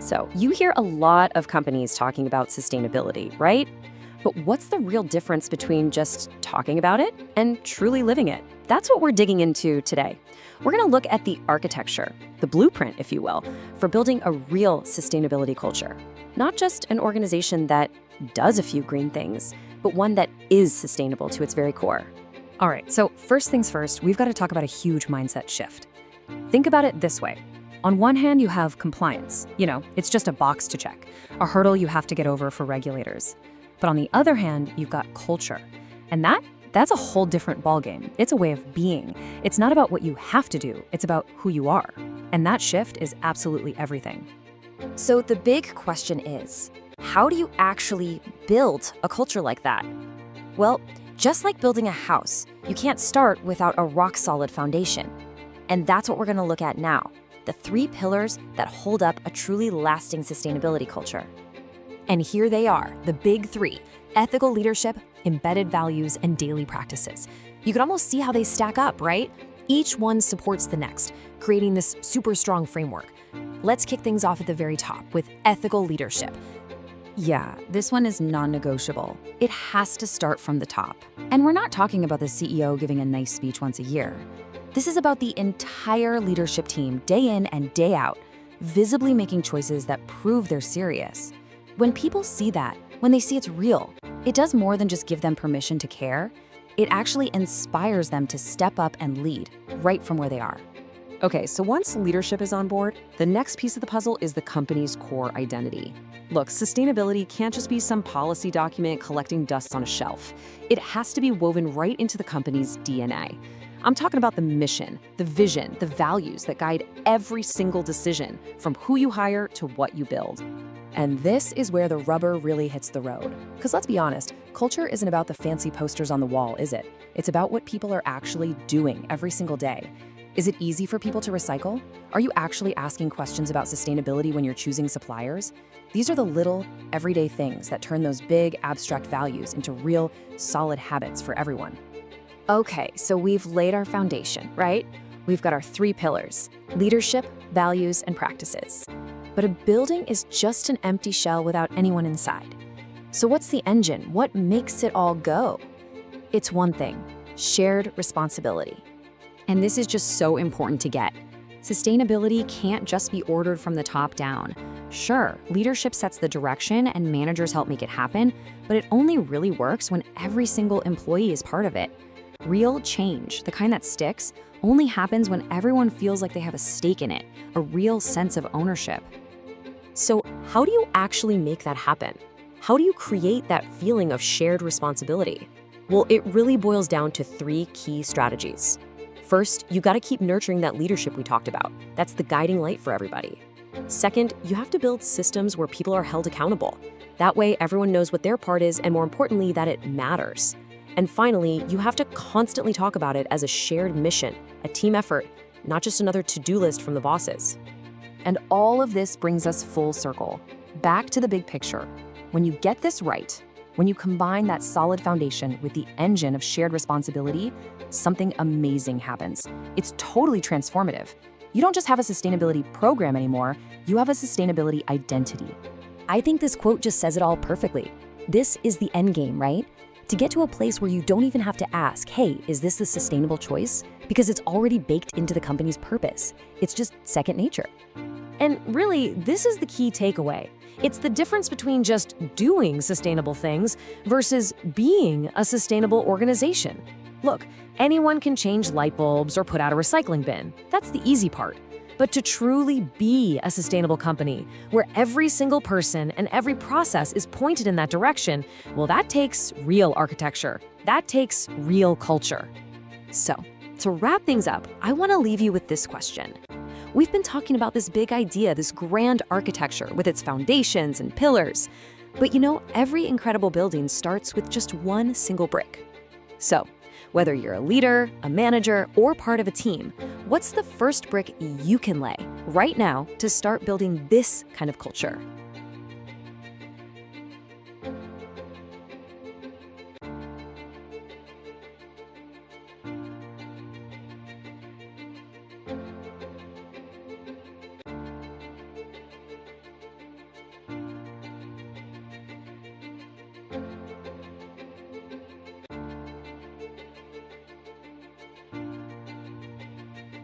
So, you hear a lot of companies talking about sustainability, right? But what's the real difference between just talking about it and truly living it? That's what we're digging into today. We're going to look at the architecture, the blueprint, if you will, for building a real sustainability culture. Not just an organization that does a few green things, but one that is sustainable to its very core. All right, so first things first, we've got to talk about a huge mindset shift. Think about it this way. On one hand, you have compliance. It's just a box to check, a hurdle you have to get over for regulators. But on the other hand, you've got culture. And that's a whole different ballgame. It's a way of being. It's not about what you have to do, it's about who you are. And that shift is absolutely everything. So the big question is, how do you actually build a culture like that? Well, just like building a house, you can't start without a rock-solid foundation. And that's what we're going to look at now, the 3 pillars that hold up a truly lasting sustainability culture. And here they are, the big 3: ethical leadership, embedded values, and daily practices. You can almost see how they stack up, right? Each one supports the next, creating this super strong framework. Let's kick things off at the very top with ethical leadership. Yeah, this one is non-negotiable. It has to start from the top. And we're not talking about the CEO giving a nice speech once a year. This is about the entire leadership team, day in and day out, visibly making choices that prove they're serious. When people see that, when they see it's real, it does more than just give them permission to care. It actually inspires them to step up and lead, right from where they are. Okay, so once leadership is on board, the next piece of the puzzle is the company's core identity. Look, sustainability can't just be some policy document collecting dust on a shelf. It has to be woven right into the company's DNA. I'm talking about the mission, the vision, the values that guide every single decision, from who you hire to what you build. And this is where the rubber really hits the road. Because let's be honest, culture isn't about the fancy posters on the wall, is it? It's about what people are actually doing every single day. Is it easy for people to recycle? Are you actually asking questions about sustainability when you're choosing suppliers? These are the little, everyday things that turn those big, abstract values into real, solid habits for everyone. Okay, so we've laid our foundation, right? We've got our 3 pillars: leadership, values, and practices. But a building is just an empty shell without anyone inside. So what's the engine? What makes it all go? It's one thing: shared responsibility. And this is just so important to get. Sustainability can't just be ordered from the top down. Sure, leadership sets the direction and managers help make it happen, but it only really works when every single employee is part of it. Real change, the kind that sticks, only happens when everyone feels like they have a stake in it, a real sense of ownership. So how do you actually make that happen? How do you create that feeling of shared responsibility? Well, it really boils down to 3 key strategies. First, you got to keep nurturing that leadership we talked about. That's the guiding light for everybody. Second, you have to build systems where people are held accountable. That way, everyone knows what their part is, and more importantly, that it matters. And finally, you have to constantly talk about it as a shared mission, a team effort, not just another to-do list from the bosses. And all of this brings us full circle, back to the big picture. When you get this right, when you combine that solid foundation with the engine of shared responsibility, something amazing happens. It's totally transformative. You don't just have a sustainability program anymore, you have a sustainability identity. I think this quote just says it all perfectly. This is the end game, right? To get to a place where you don't even have to ask, hey, is this the sustainable choice? Because it's already baked into the company's purpose. It's just second nature. And really, this is the key takeaway. It's the difference between just doing sustainable things versus being a sustainable organization. Look, anyone can change light bulbs or put out a recycling bin. That's the easy part. But to truly be a sustainable company, where every single person and every process is pointed in that direction, well, that takes real architecture. That takes real culture. So, to wrap things up, I want to leave you with this question. We've been talking about this big idea, this grand architecture with its foundations and pillars. But every incredible building starts with just one single brick. So, whether you're a leader, a manager, or part of a team, what's the first brick you can lay right now to start building this kind of culture?